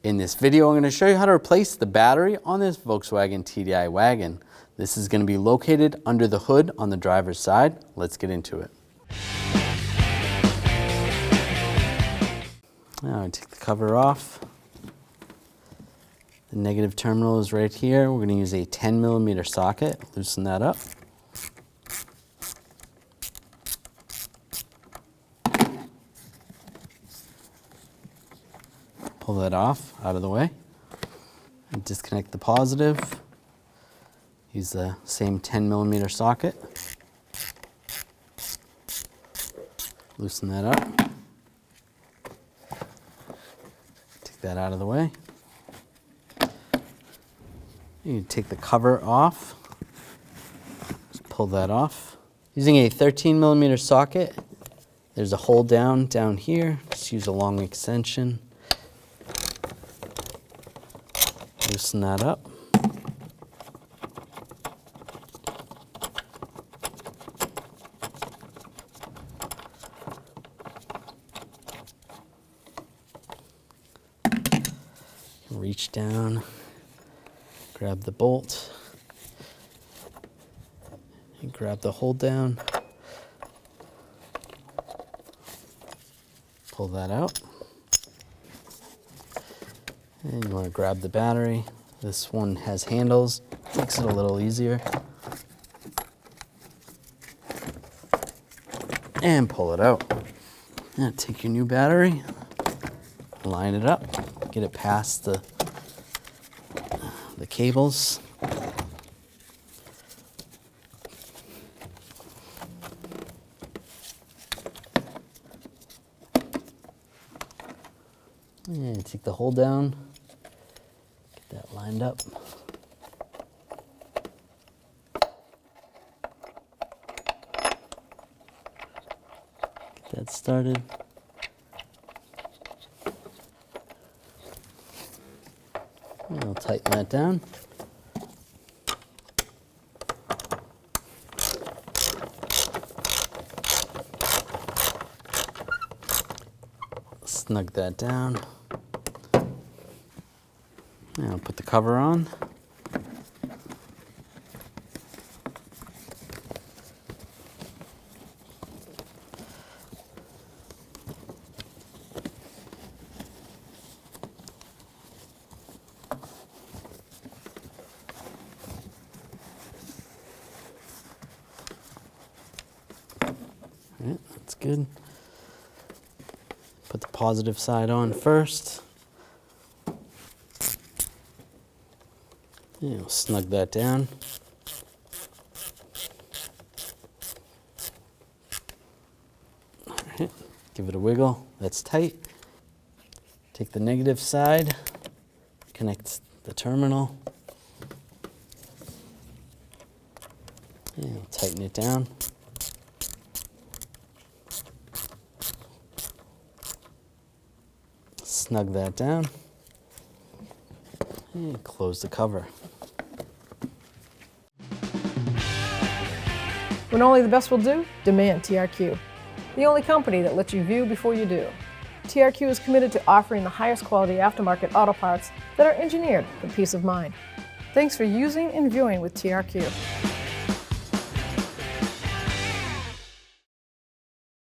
In this video, I'm going to show you how to replace the battery on this Volkswagen TDI wagon. This is going to be located under the hood on the driver's side. Let's get into it. Now take the cover off. The negative terminal is right here. We're going to use a 10mm socket. Loosen that up. Pull that off, out of the way. And disconnect the positive. Use the same 10mm socket. Loosen that up. Take that out of the way. You take the cover off. Just pull that off. Using a 13mm socket, there's a hole down here. Just use a long extension. Loosen that up. Reach down, grab the bolt, and grab the hold down. Pull that out. And you want to grab the battery. This one has handles, makes it a little easier. And pull it out. Now take your new battery, line it up, get it past the cables. And take the hold down, get that lined up. Get that started. I'll tighten that down. Snug that down. Now put the cover on. All right, that's good. Put the positive side on first. Snug that down. All right, give it a wiggle. That's tight. Take the negative side, connect the terminal. And tighten it down. Snug that down. And close the cover. When only the best will do, demand TRQ. The only company that lets you view before you do. TRQ is committed to offering the highest quality aftermarket auto parts that are engineered for peace of mind. Thanks for using and viewing with TRQ.